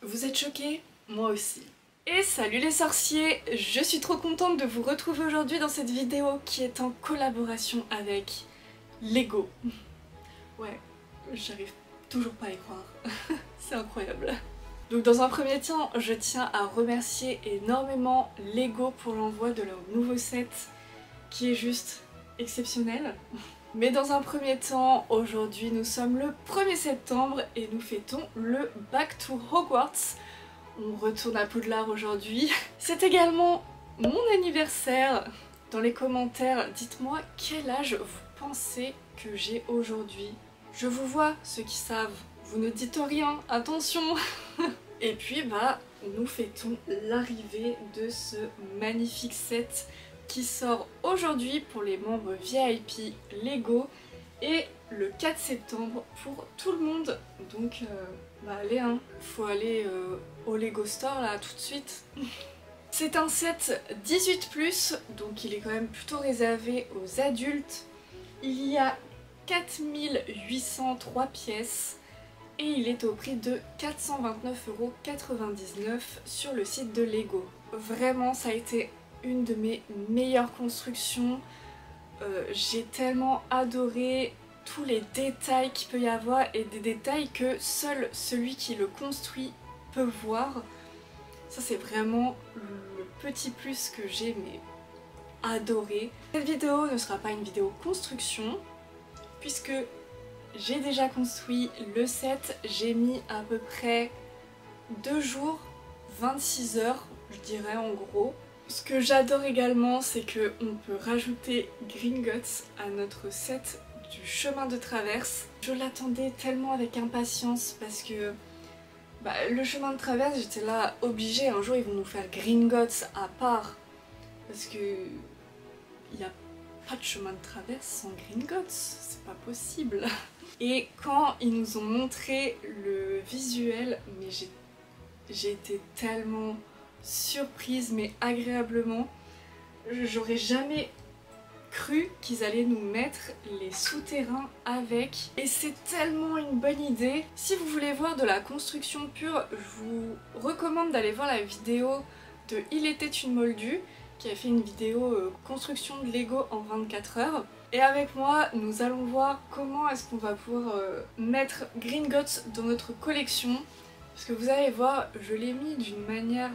Vous êtes choqués? Moi aussi. Et salut les sorciers, je suis trop contente de vous retrouver aujourd'hui dans cette vidéo qui est en collaboration avec Lego. Ouais, j'arrive toujours pas à y croire. C'est incroyable. Donc dans un premier temps, je tiens à remercier énormément Lego pour l'envoi de leur nouveau set qui est juste exceptionnel. Mais dans un premier temps, aujourd'hui nous sommes le 1er septembre et nous fêtons le Back to Hogwarts. On retourne à Poudlard aujourd'hui. C'est également mon anniversaire. Dans les commentaires, dites-moi quel âge vous pensez que j'ai aujourd'hui. Je vous vois, ceux qui savent. Vous ne dites rien, attention. Et puis nous fêtons l'arrivée de ce magnifique set qui sort aujourd'hui pour les membres VIP Lego et le 4 septembre pour tout le monde. Donc allez hein, faut aller au Lego Store là tout de suite. C'est un set 18+, donc il est quand même plutôt réservé aux adultes. Il y a 4803 pièces et il est au prix de 429,99 € sur le site de Lego. Vraiment ça a été une de mes meilleures constructions. J'ai tellement adoré tous les détails qu'il peut y avoir et des détails que seul celui qui le construit peut voir. Ça c'est vraiment le petit plus que j'ai adoré. Cette vidéo ne sera pas une vidéo construction puisque j'ai déjà construit le set. J'ai mis à peu près 2 jours, 26 heures je dirais en gros. Ce que j'adore également, c'est qu'on peut rajouter Gringotts à notre set du chemin de traverse. Je l'attendais tellement avec impatience parce que le chemin de traverse, j'étais là obligée. Un jour, ils vont nous faire Gringotts à part parce que il n'y a pas de chemin de traverse sans Gringotts, c'est pas possible. Et quand ils nous ont montré le visuel, mais j'ai été tellement surprise mais agréablement. J'aurais jamais cru qu'ils allaient nous mettre les souterrains avec et c'est tellement une bonne idée. Si vous voulez voir de la construction pure, je vous recommande d'aller voir la vidéo de Il était une moldue qui a fait une vidéo construction de Lego en 24 heures. Et avec moi, nous allons voir comment est-ce qu'on va pouvoir mettre Gringotts dans notre collection. Parce que vous allez voir, je l'ai mis d'une manière...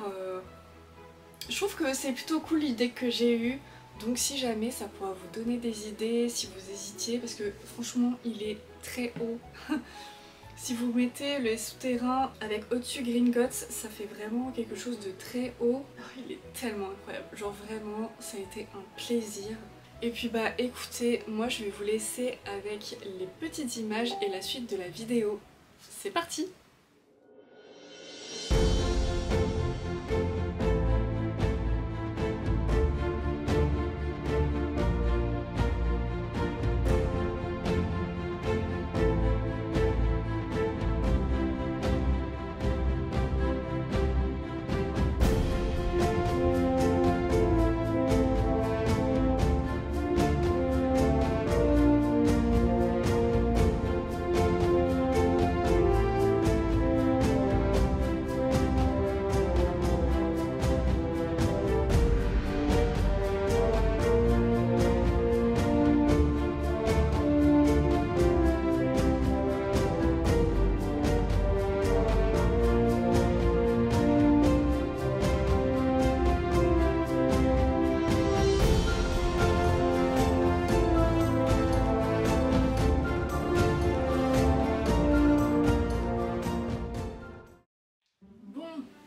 Je trouve que c'est plutôt cool l'idée que j'ai eue. Donc si jamais ça pourra vous donner des idées, si vous hésitiez, parce que franchement il est très haut. Si vous mettez les souterrains avec au-dessus Gringotts, ça fait vraiment quelque chose de très haut. Oh, il est tellement incroyable, genre vraiment ça a été un plaisir. Et puis écoutez, moi je vais vous laisser avec les petites images et la suite de la vidéo. C'est parti!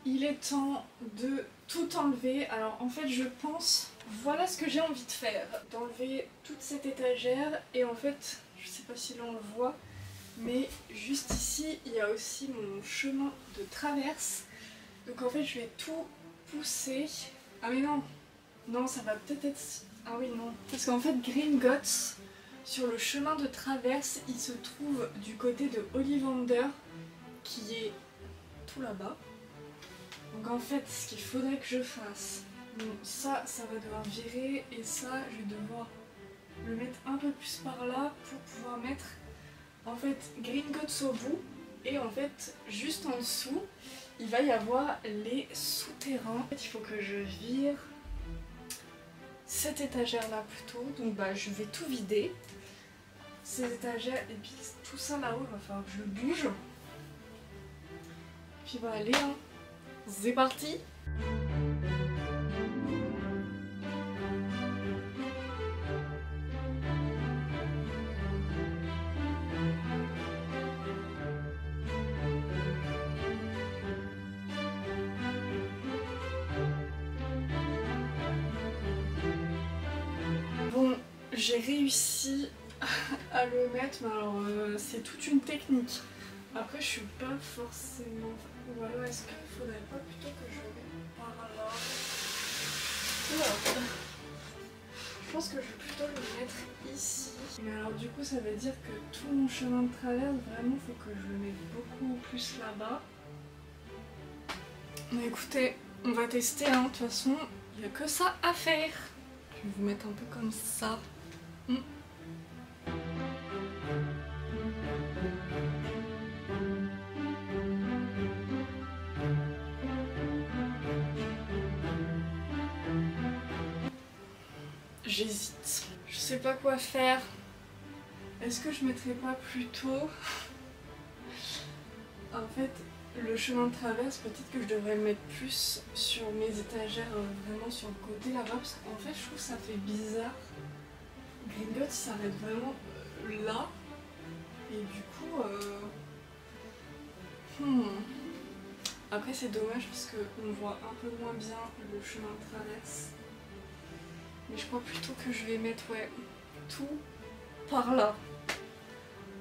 Il est temps de tout enlever. Alors en fait je pense, voilà ce que j'ai envie de faire. D'enlever toute cette étagère et en fait, je sais pas si l'on le voit, mais juste ici il y a aussi mon chemin de traverse. Donc en fait je vais tout pousser. Ah mais non, non ça va peut-être être... Ah oui non. Parce qu'en fait Gringotts, sur le chemin de traverse, il se trouve du côté de Ollivander qui est tout là-bas. Donc en fait, ce qu'il faudrait que je fasse, bon, ça va devoir virer et ça, je vais devoir le mettre un peu plus par là pour pouvoir mettre en fait Gringotts au bout et en fait juste en dessous, il va y avoir les souterrains. Il faut que je vire cette étagère là plutôt, donc bah je vais tout vider. Ces étagères et puis tout ça là-haut, il va falloir que je le bouge. Puis bah allez, hein. C'est parti! Bon, j'ai réussi à le mettre, mais alors c'est toute une technique. Après, je suis pas forcément... Ou alors, est-ce qu'il faudrait pas plutôt que je mette par là? Oula. Je pense que je vais plutôt le mettre ici. Mais alors, du coup, ça veut dire que tout mon chemin de traverse, vraiment, il faut que je le mette beaucoup plus là-bas. Mais écoutez, on va tester, hein. De toute façon, il n'y a que ça à faire. Je vais vous mettre un peu comme ça. J'hésite. Je sais pas quoi faire. Est-ce que je mettrais pas plutôt... En fait, le chemin de traverse, peut-être que je devrais le mettre plus sur mes étagères, vraiment sur le côté là-bas, parce qu'en fait, je trouve que ça fait bizarre. Gringotts s'arrête vraiment là. Et du coup... Après, c'est dommage parce qu'on voit un peu moins bien le chemin de traverse. Mais je crois plutôt que je vais mettre tout par là.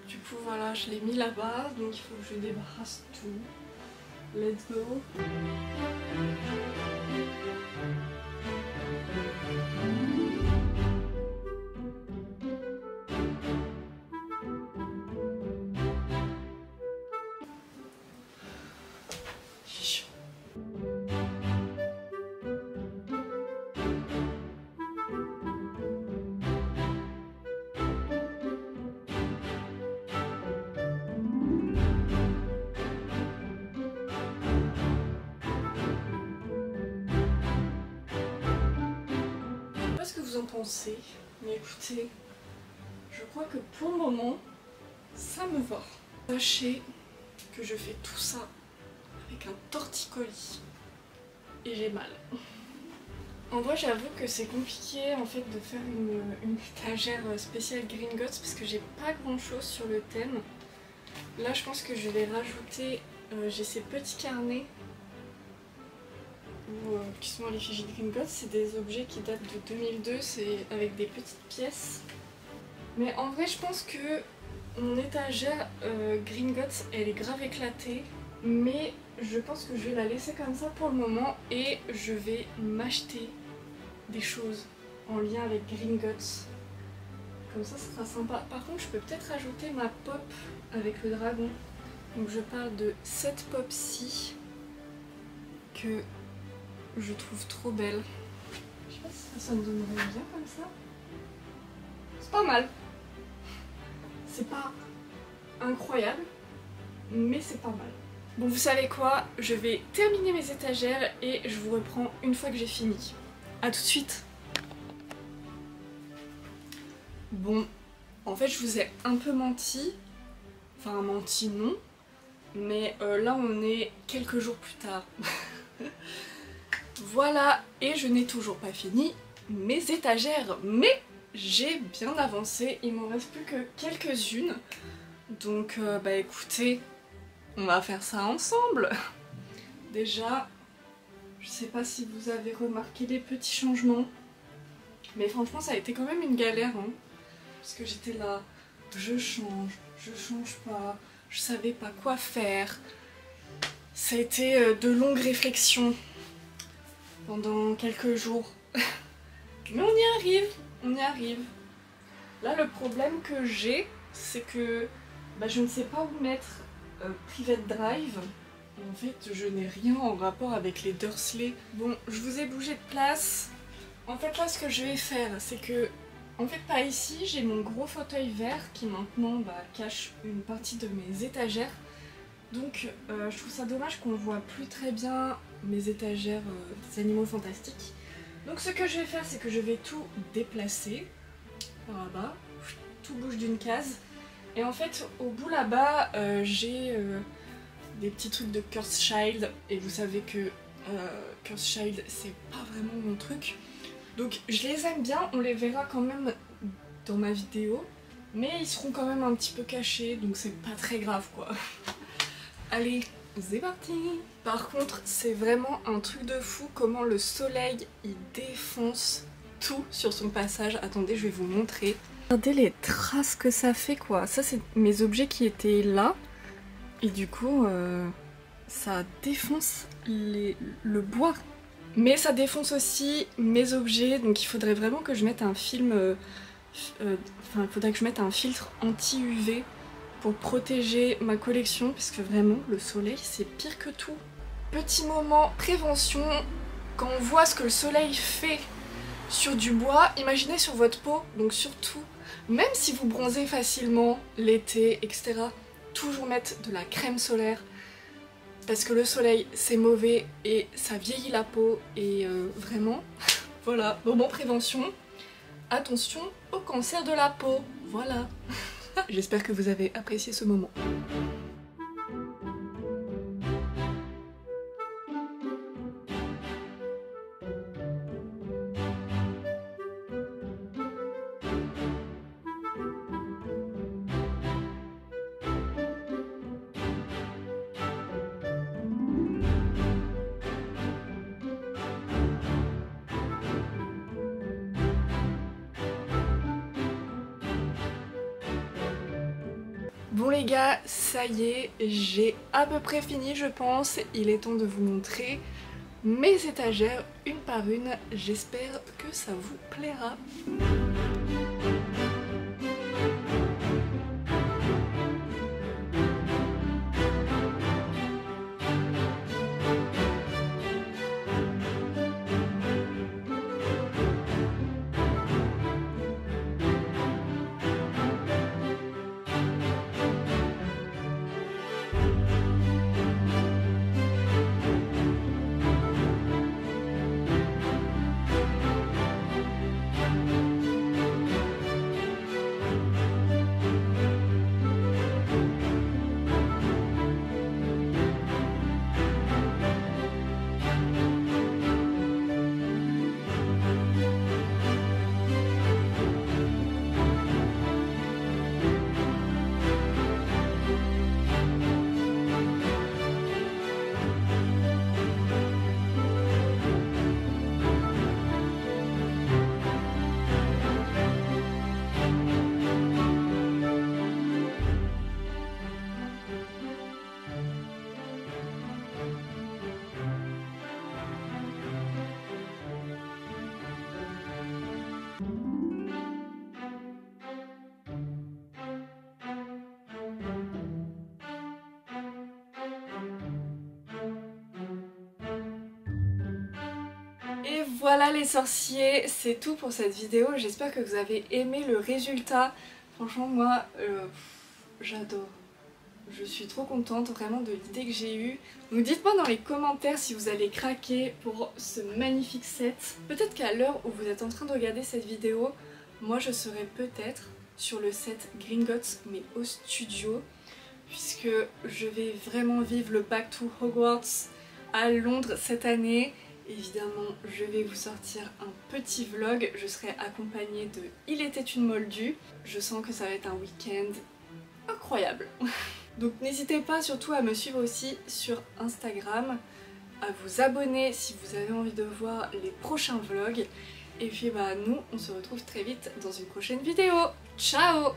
Du coup voilà, je l'ai mis là-bas, donc il faut que je débarrasse tout. Let's go. C'est chiant. Ce que vous en pensez, mais écoutez, je crois que pour le moment ça me va. Sachez que je fais tout ça avec un torticolis et j'ai mal. En vrai, j'avoue que c'est compliqué en fait de faire une étagère spéciale Gringotts parce que j'ai pas grand chose sur le thème. Là je pense que je vais rajouter, j'ai ces petits carnets qui sont à l'effigie de Gringotts. C'est des objets qui datent de 2002, c'est avec des petites pièces. Mais en vrai, je pense que mon étagère Gringotts, elle est grave éclatée. Mais je pense que je vais la laisser comme ça pour le moment et je vais m'acheter des choses en lien avec Gringotts. Comme ça, ça sera sympa. Par contre, je peux peut-être rajouter ma pop avec le dragon. Donc je parle de cette pop-ci que je trouve trop belle. Je sais pas si ça me donnerait bien comme ça. C'est pas mal. C'est pas incroyable, mais c'est pas mal. Bon, vous savez quoi? Je vais terminer mes étagères et je vous reprends une fois que j'ai fini. A tout de suite. Bon, en fait je vous ai un peu menti. Enfin menti non. Mais là on est quelques jours plus tard. Voilà, et je n'ai toujours pas fini mes étagères, mais j'ai bien avancé, il m'en reste plus que quelques-unes. Donc bah écoutez, on va faire ça ensemble. Déjà, je sais pas si vous avez remarqué les petits changements, mais franchement ça a été quand même une galère, hein, parce que j'étais là, je change pas, je savais pas quoi faire. Ça a été de longues réflexions pendant quelques jours. Mais on y arrive, on y arrive. Là le problème que j'ai, c'est que bah, je ne sais pas où mettre Private Drive. En fait je n'ai rien en rapport avec les Dursley. Bon, je vous ai bougé de place. En fait là ce que je vais faire, c'est que en fait par ici j'ai mon gros fauteuil vert qui maintenant cache une partie de mes étagères. Donc je trouve ça dommage qu'on voit plus très bien mes étagères des animaux fantastiques. Donc ce que je vais faire, c'est que je vais tout déplacer par là-bas, tout bouge d'une case. Et en fait au bout là-bas j'ai des petits trucs de Cursed Child, et vous savez que Cursed Child c'est pas vraiment mon truc. Donc je les aime bien, on les verra quand même dans ma vidéo, mais ils seront quand même un petit peu cachés, donc c'est pas très grave quoi. Allez, c'est parti! Par contre, c'est vraiment un truc de fou comment le soleil il défonce tout sur son passage. Attendez, je vais vous montrer. Regardez les traces que ça fait quoi. Ça c'est mes objets qui étaient là, et du coup ça défonce le bois. Mais ça défonce aussi mes objets, donc il faudrait vraiment que je mette un film, il faudrait que je mette un filtre anti-UV pour protéger ma collection, parce que vraiment le soleil c'est pire que tout. Petit moment prévention, quand on voit ce que le soleil fait sur du bois, imaginez sur votre peau, donc surtout, même si vous bronzez facilement l'été, etc., toujours mettre de la crème solaire, parce que le soleil c'est mauvais et ça vieillit la peau, et vraiment, voilà, moment prévention, attention au cancer de la peau, voilà. J'espère que vous avez apprécié ce moment. Bon les gars, ça y est, j'ai à peu près fini je pense. Il est temps de vous montrer mes étagères une par une. J'espère que ça vous plaira. Et voilà les sorciers, c'est tout pour cette vidéo. J'espère que vous avez aimé le résultat. Franchement moi, j'adore. Je suis trop contente vraiment de l'idée que j'ai eue. Donc dites-moi dans les commentaires si vous allez craquer pour ce magnifique set. Peut-être qu'à l'heure où vous êtes en train de regarder cette vidéo, moi je serai peut-être sur le set Gringotts mais au studio, puisque je vais vraiment vivre le Back to Hogwarts à Londres cette année. Évidemment, je vais vous sortir un petit vlog, je serai accompagnée de Il était une moldue. Je sens que ça va être un week-end incroyable. Donc n'hésitez pas surtout à me suivre aussi sur Instagram, à vous abonner si vous avez envie de voir les prochains vlogs. Et puis bah nous, on se retrouve très vite dans une prochaine vidéo. Ciao!